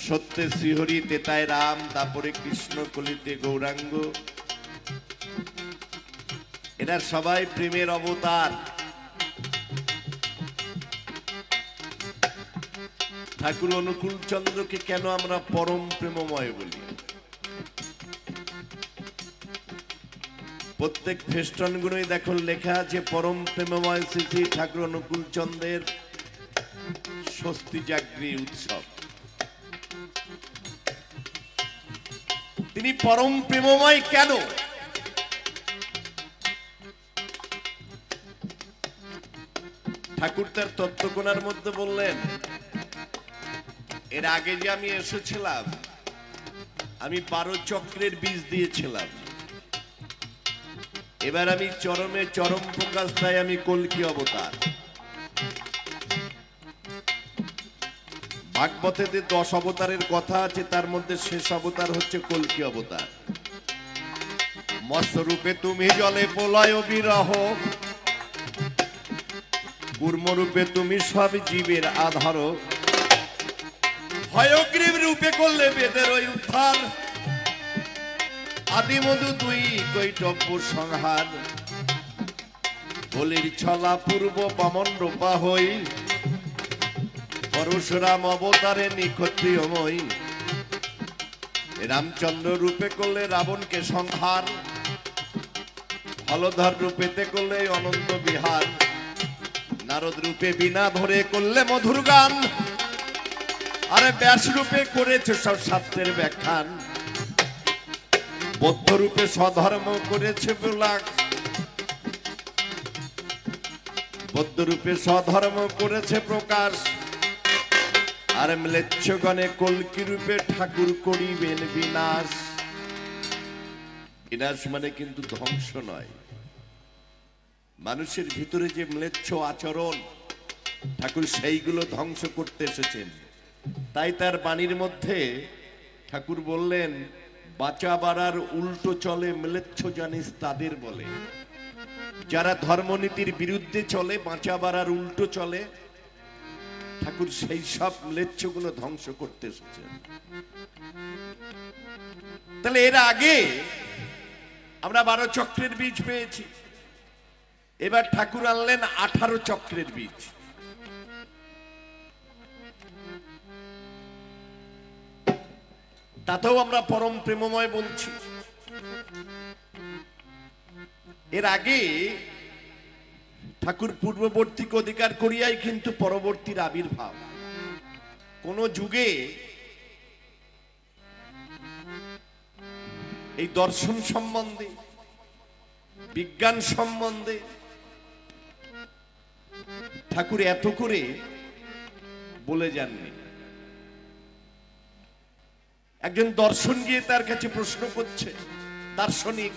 সত্যে শ্রীহরি তেতায় রাম, তারপরে কৃষ্ণ কলিতে গৌরাঙ্গ। এরা সবাই প্রেমের অবতার। ঠাকুর অনুকূল চন্দ্রকে কেন আমরা পরম প্রেমময় বলি? প্রত্যেক ফেস্টন গুলোই দেখো লেখা আছে পরম প্রেমময় শ্রী শ্রী ঠাকুর অনুকূল চন্দ্রের ষষ্ঠী জাগরী উৎসব। তিনি পরম প্রেমময় কেন? ঠাকুর তার তত্ত্বকোণার মধ্যে বললেন, এর আগে যে আমি এসেছিলাম আমি 12 চক্রের বীজ দিয়েছিলাম, এবার আমি চরমে চরম প্রকাশ তাই আমি কল্কি অবতার। ভাগবতে যে 10 অবতারের কথা আছে তার মধ্যে শেষ অবতার হচ্ছে কল্কি অবতার। মৎস্যরূপে তুমি জলে প্রলয় বিরহ, কূর্মরূপে তুমি সব জীবের আধার, হয়গ্রীব রূপে করলে বেদের ওই উদ্ধার, আদিমধু দুই কৈটব্য সংহার, বলির ছলা পূর্ব বামন রূপা হই, পরশুরাম অবতারে নিক্ষত্রিয়ময়, রামচন্দ্র রূপে করলে রাবণকে সংহার, হলধর রূপেতে করলে অনন্ত বিহার, নারদ রূপে বিনা ধরে করলে মধুর গান, আরে ব্যাস রূপে করেছে সব শাস্ত্রের ব্যাখ্যান, বৌদ্ধ রূপে স্বধর্ম করেছে প্রলাপ, বৌদ্ধ রূপে স্বধর্ম করেছে প্রকাশ, আর ম্লেচ্ছগণে কল্কি রূপে ঠাকুর করিবেন বিনাশ। বিনাশ মানে কিন্তু ধ্বংস নয়, মানুষের ভিতরে যে ম্লেচ্ছ আচরণ ঠাকুর সেইগুলো ধ্বংস করতে এসেছেন। তাই তার বাণীর মধ্যে ঠাকুর বললেন, বাঁচা বাড়ার উল্টো চলে ম্লেচ্ছ জানিস তাদের বলে। যারা ধর্মনীতির বিরুদ্ধে চলে, বাঁচা বাড়ার উল্টো চলে, ঠাকুর সেই সব ম্লেচ্ছগুলো ধ্বংস করতে এসেছেন। তাহলে এর আগে আমরা 12 চক্রের বীজ পেয়েছি, এবার ঠাকুর আনলেন 18 চক্রের বীজ। তাতেও আমরা পরম প্রেমময় বলছি। এর আগে ঠাকুর পূর্ববর্তীকে অধিকার করিয়াই কিন্তু পরবর্তীর আবির্ভাব। কোন যুগে এই দর্শন সম্বন্ধে, বিজ্ঞান সম্বন্ধে ঠাকুর এত করে বলে যাননি। একজন দর্শন গিয়ে তার কাছে প্রশ্ন করছে দার্শনিক,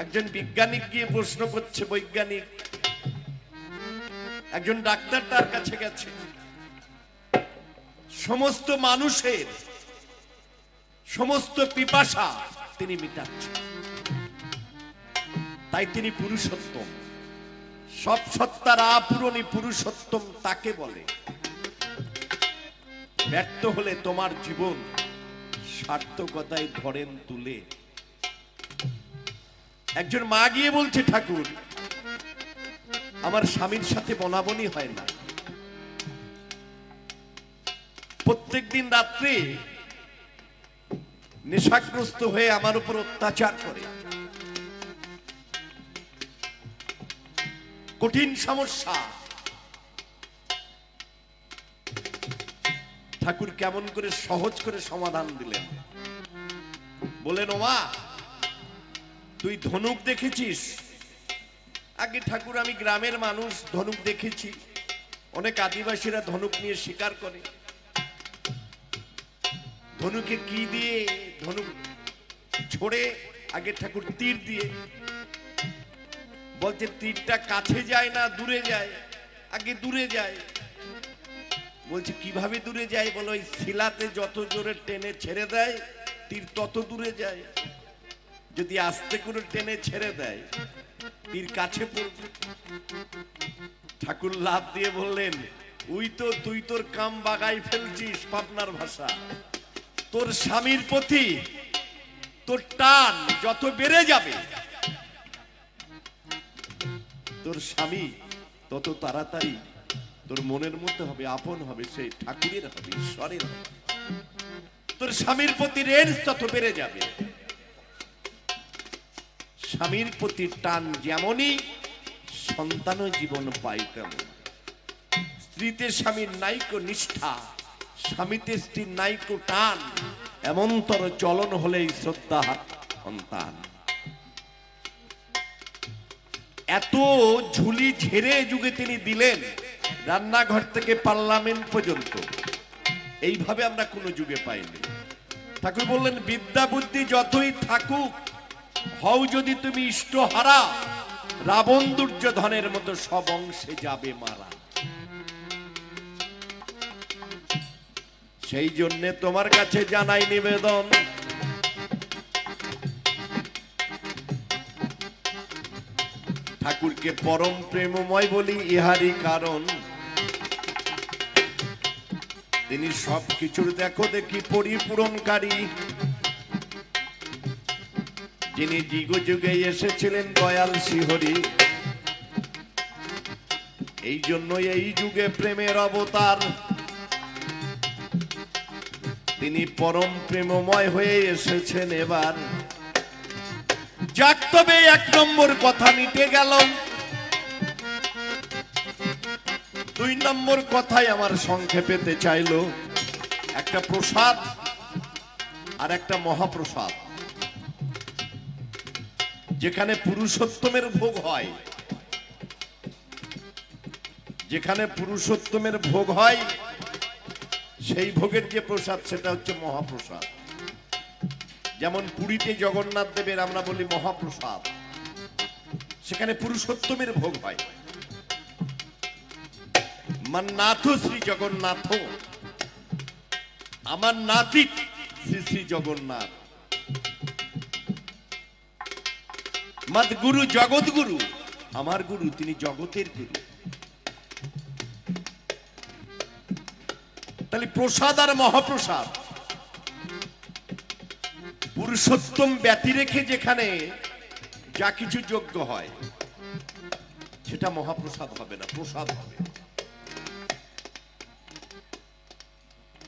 একজন বিজ্ঞানিক গিয়ে প্রশ্ন করছে বৈজ্ঞানিক, একজন ডাক্তার তার কাছে গেছে। সমস্ত মানুষের সমস্ত পিপাসা তিনি মিটাচ্ছেন। তাই তিনি পুরুষোত্তম। সব সত্তার আপূরণী পুরুষোত্তম তাকে বলে। ব্যর্থ হলে তোমার জীবন সার্থকতায় ধরেন তুলে। একজন মা গিয়ে বলছে, ঠাকুর আমার স্বামীর সাথে বনাবনি হয় না, প্রত্যেকদিন রাত্রে নেশাগ্রস্ত হয়ে আমার উপর অত্যাচার করে, কঠিন সমস্যা। ঠাকুর কেমন করে সহজ করে সমাধান দিলেন। বলেন, ও মা তুই ধনুক দেখেছিস? আগে ঠাকুর আমি গ্রামের মানুষ, ধনুক দেখেছি, অনেক আদিবাসীরা ধনুক নিয়ে শিকার করে। ধনুকে কি দিয়ে ধনুক ছোড়ে? আগে ঠাকুর তীর দিয়ে। বলছে তীরটা কাছে যায় না দূরে যায়? আগে দূরে যায়। বলছে কিভাবে দূরে যায়? বলো ওই শিলাতে যত জোরে টেনে ছেড়ে দেয় তীর তত দূরে যায়, যদি আস্তে করে টেনে ছেড়ে দেয় তীর কাছে পড়বে। ঠাকুর লাফ দিয়ে বললেন, তুই তোর কাম বাগাই ফেলছিস, পাবনার ভাষা। তোর স্বামীর প্রতি তোর টান যত বেড়ে যাবে, তোর স্বামী তত তাড়াতাড়ি তোর মনের মধ্যে হবে, আপন হবে, সেই ঠাকুরের হবে, ঈশ্বরের হবে। তোর স্বামীর প্রতি রেঞ্জ তত বেড়ে যাবে। স্বামীর প্রতি টান যেমনই, সন্তানও জীবন পাই তেমন। স্ত্রীতে স্বামীর নাইকো নিষ্ঠা, স্বামীতে স্ত্রীর নাইকো টান, এমনতর চলন হলেই শ্রদ্ধা সন্তান। এত ঝুলি ঝেড়ে যুগে তিনি দিলেন, রান্নাঘর থেকে পার্লামেন্ট পর্যন্ত। এইভাবে আমরা কোনো যুগে পাইনি। ঠাকুর বললেন, বিদ্যা বুদ্ধি যতই থাকুক, হও যদি তুমি ইষ্টহারা, রাবণ দুর্যোধনের মতো সব অংশে যাবে মারা। সেই জন্যে তোমার কাছে জানাই নিবেদন, ঠাকুরকে পরম প্রেমময় বলি ইহারই কারণ। তিনি সবকিছুর দেখো দেখি পরিপূরণকারী, যিনি যুগ যুগে এসেছিলেন দয়াল শ্রীহরি। এই জন্য এই যুগে প্রেমের অবতার, তিনি পরম প্রেমময় হয়ে এসেছেন এবার। যাক, তবে এক নম্বর কথা মিটে গেল। দুই নম্বর কথাই আমার সংক্ষেপেতে চাইল, একটা প্রসাদ আর একটা মহাপ্রসাদ, যেখানে পুরুষোত্তমের ভোগ হয়। যেখানে পুরুষোত্তমের ভোগ হয়, সেই ভোগের যে প্রসাদ সেটা হচ্ছে মহাপ্রসাদ। যেমন পুরীতে জগন্নাথ দেবের আমরা বলি মহাপ্রসাদ, সেখানে পুরুষোত্তমের ভোগ হয়। মান্নাথ শ্রী জগন্নাথ, আমার নাতিক শ্রী শ্রী জগন্নাথ। মদ গুরু জগৎ গুরু, আমার গুরু, তিনি জগতের গুরু। তাহলে প্রসাদ আর মহাপ্রসাদ, পুরুষোত্তম ব্যতি রেখে যেখানে যা কিছু যোগ্য হয় সেটা মহাপ্রসাদ হবে না, প্রসাদ হবে।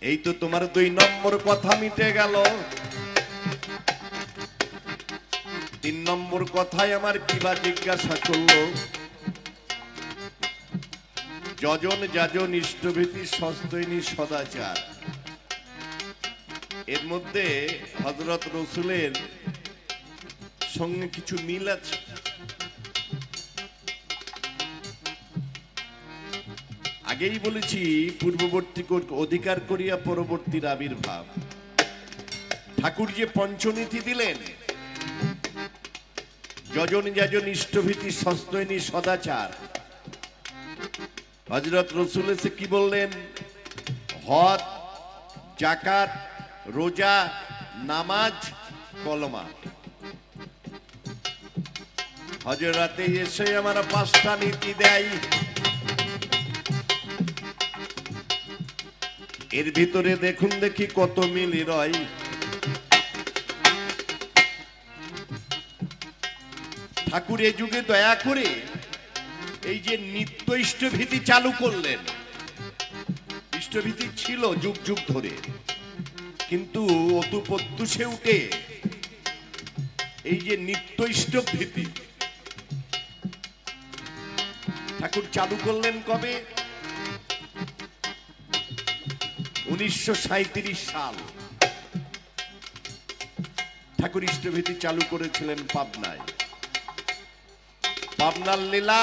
এই তো তোমার দুই নম্বর কথা মিটে গেল। তিন নম্বর কথায় আমার কিবা জিজ্ঞাসা করলো, যজন যাজন ইষ্টভীতি সস্তৈনী সদাচার। এর মধ্যে হযরত রাসূলের সঙ্গে কিছু মিল আছে। আগেই বলেছি, পূর্ববর্তী অধিকার করিয়া পরবর্তীর আবির্ভাব। ঠাকুর যে পঞ্চনীতি দিলেন, যজন যাজন ইষ্টভীতি সস্তৈনী সদাচার, হযরত রাসূল এসে কি বললেন? হজ, যাকাত, রোজা, নামাজ, কলমা। হযরতে এসে আমার পাঁচটা নীতি দেয়। এর ভিতরে দেখুন দেখি কত মিল রয়। ঠাকুর এ যুগে দয়া করে এই যে নিত্য ইষ্টভীতি চালু করলেন। ইষ্টভীতি ছিল যুগ যুগ ধরে, কিন্তু অতুপত্যুষে উঠে এই যে নিত্য ইষ্টভীতি ঠাকুর চালু করলেন কবে? 1937 সাল ঠাকুর ইষ্টভীতি চালু করেছিলেন পাবনায়। পাবনার লীলা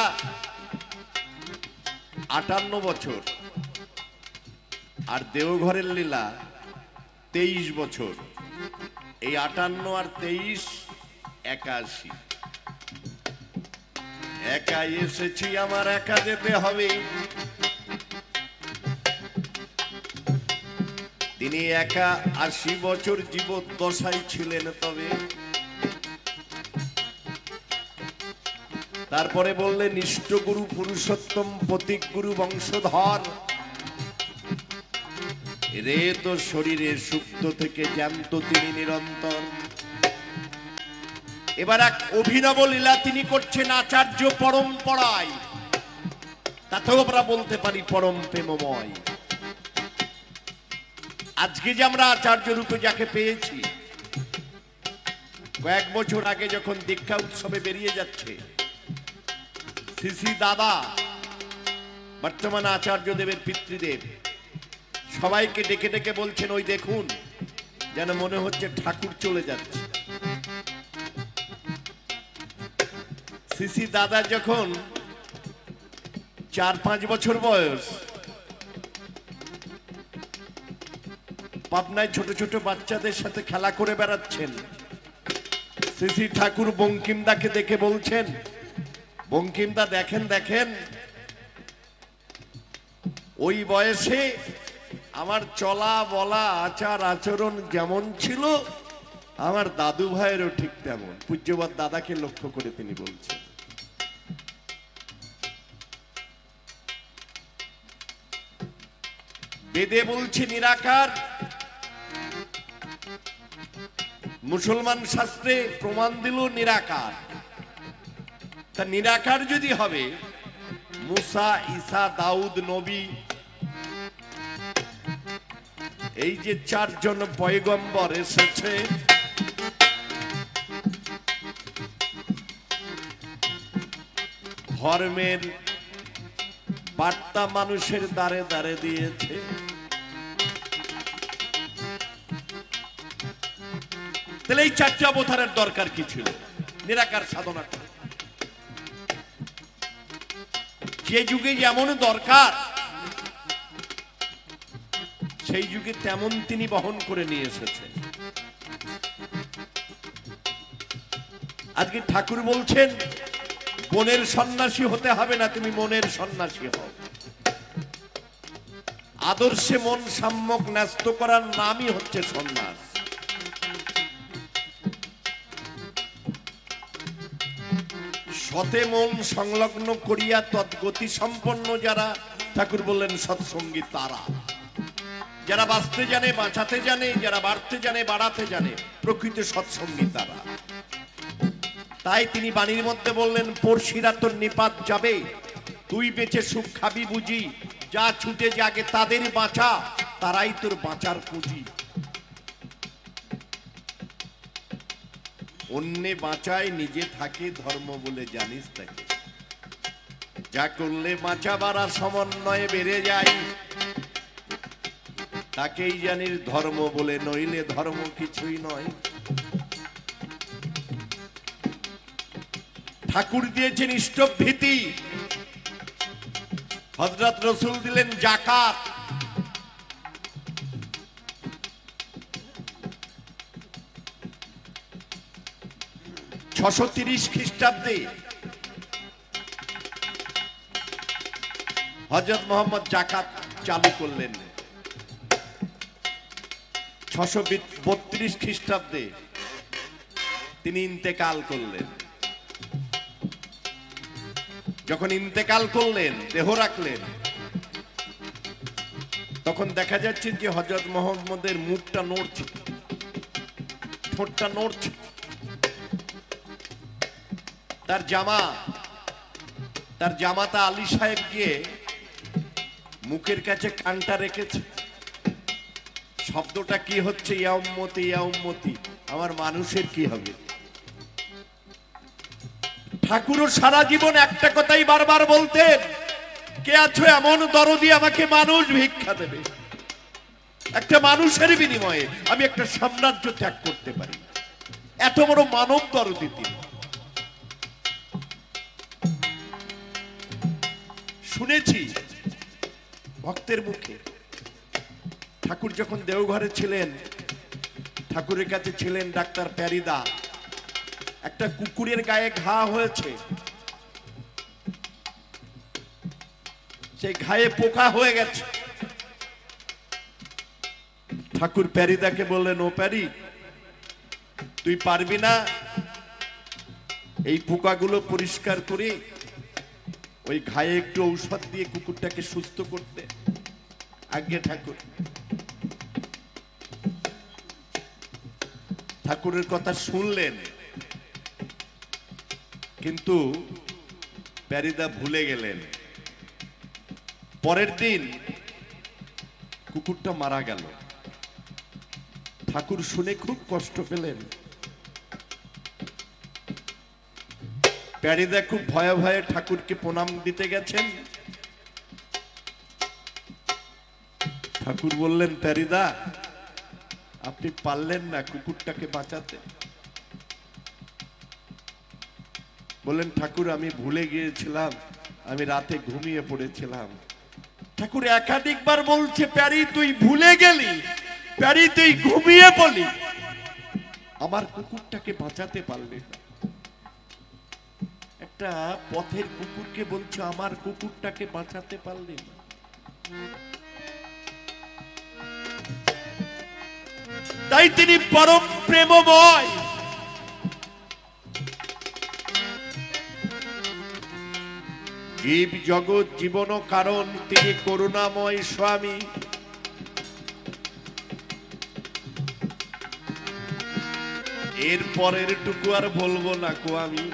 58 বছর, আর দেওঘরের লীলা 23 বছর। এই 58 আর 23 81। একা এসেছি, আমার একা যেতে হবে। তিনি একা 80 বছর জীবদ্দশায় ছিলেন। তবে তারপরে বললেন, ইষ্টগুরু পুরুষোত্তম প্রতীক গুরু বংশধর। রে তো শরীরে সুপ্ত থেকে জ্যান্ত তিনি নিরন্তর। এবার এক অভিনব লীলা তিনি করছেন আচার্য পরম্পরায়, তাতেও আমরা বলতে পারি পরম প্রেমময়। আজকে যে আমরা আচার্য রূপে যাকে পেয়েছি, কয়েক বছর আগে যখন দীক্ষা উৎসবে বেরিয়ে যাচ্ছে, শ্রী দাদা বর্তমান আচার্য দেবের পিতৃদেব সবাইকে ডেকে ডেকে বলছেন, ওই দেখুন, যেন মনে হচ্ছে ঠাকুর চলে যাচ্ছে। শ্রী দাদা যখন 4-5 বছর বয়স, পাবনায় ছোট ছোট বাচ্চাদের সাথে খেলা করে বেড়াচ্ছেন, শ্রী ঠাকুর বঙ্কিমদাকে দেখে বলছেন, বঙ্কিমদা দেখেন দেখেন, ওই বয়সে আমার চলা বলা আচার আচরণ যেমন ছিল, আমার দাদু ভাইয়েরও ঠিক তেমন। পূজ্যবাদ দাদাকে লক্ষ্য করে তিনি বলছেন। বেদে বলছে নিরাকার, মুসলমান শাস্ত্রে প্রমাণ দিল নিরাকার। তা নিরাকার যদি হবে, মুসা, ঈসা, দাউদ নবী, এই যে 4 জন পয়গম্বর এসেছে, ধর্মের বার্তা মানুষের দ্বারে দ্বারে দিয়েছে। তাহলে এই 4টি অবতারের দরকার কি ছিল? নিরাকার সাধনা করে যে যুগে যেমন দরকার, সেই যুগে তেমন তিনি বহন করে নিয়ে এসেছেন। আজকে ঠাকুর বলছেন, বনের সন্ন্যাসী হতে হবে না, তুমি মনের সন্ন্যাসী হও। আদর্শে মন সম্যক ন্যস্ত করার নামই হচ্ছে সন্ন্যাস। সতে মন সংলগ্ন করিয়া তৎগতি সম্পন্ন যারা, ঠাকুর বললেন সৎসঙ্গী তারা, যারা বাঁচতে জানে, বাঁচাতে জানে, যারা বাড়তে জানে, বাড়াতে জানে, প্রকৃত সৎসঙ্গী তারা। তাই তিনি বাণীর মধ্যে বললেন, পড়শিরা তোর নিপাত যাবে, তুই বেঁচে সুখ খাবি বুঝি, যা ছুটে জাগে তাদের বাঁচা, তারাই তোর বাঁচার পুঁজি। অন্যে বাঁচায়, নিজে থাকে, ধর্ম বলে জানিস তাকে। যা করলে বাঁচা বাড়া সমন্বয়ে বেড়ে যায়, তাকেই জানিস ধর্ম বলে, নইলে ধর্ম কিছুই নয়। ঠাকুর দিয়েছেন ইষ্টভীতি, হযরত রাসূল দিলেন যাকাত। (630 খ্রিস্টাব্দে হযরত মুহাম্মদ যাকাত চালু করলেন। 632 খ্রিস্টাব্দে তিনি ইন্তেকাল করলেন। যখন ইন্তেকাল করলেন, দেহ রাখলেন, তখন দেখা যাচ্ছে যে হযরত মুহাম্মদের মুখটা নড়ছে, ঠোঁটটা নড়ছে। তার জামাতা আলী সাহেব গিয়ে মুখের কাছে কানটা রেখেছে। শব্দটা কি হচ্ছে? ইয়া উম্মতি, ইয়া উম্মতি, আমার মানুষের কি হবে? ঠাকুরও সারা জীবন একটা কথাই বারবার বলতেন, কে আছো এমন দরদি আমাকে মানুষ ভিক্ষা দেবে। একটা মানুষের বিনিময়ে আমি একটা সাম্রাজ্য ত্যাগ করতে পারি, এত বড় মানব দরদি তিনি। শুনেছি ভক্তের মুখে, ঠাকুর যখন দেওঘরে ছিলেন, ঠাকুরের কাছে ছিলেন ডাক্তার প্যারিদা। একটা কুকুরের গায়ে ঘা হয়েছে, সেই ঘায়ে পোকা হয়ে গেছে। ঠাকুর প্যারিদাকে বললেন, ও প্যারি, তুই পারবি না এই পোকাগুলো পরিষ্কার করে ওই ঘায়ে একটু ঔষধ দিয়ে কুকুরটাকে সুস্থ করতে? আজ্ঞে ঠাকুর। ঠাকুরের কথা শুনলেন, কিন্তু প্যারিদা ভুলে গেলেন। পরের দিন কুকুরটা মারা গেল। ঠাকুর শুনে খুব কষ্ট পেলেন। প্যারিদা খুব ভয়ে ভয়ে ঠাকুরকে প্রণাম দিতে গেছেন। ঠাকুর বললেন, প্যারিদা, আপনি পারলেন না কুকুরটাকে বাঁচাতে? বললেন, ঠাকুর আমি ভুলে গিয়েছিলাম, আমি রাতে ঘুমিয়ে পড়েছিলাম। ঠাকুর একাধিকবার বলছে, প্যারি তুই ভুলে গেলি, প্যারি তুই ঘুমিয়ে পড়লি, আমার কুকুরটাকে বাঁচাতে পারলি না। একটা পথের কুকুরকে বলছো আমার কুকুরটাকে বাঁচাতে পারলি না। তাই তিনি পরম প্রেমময়। জীব জগৎ জীবন কারণ, তিনি করুণাময় স্বামী। এর পরের টুকু আর বলবো না কো আমি।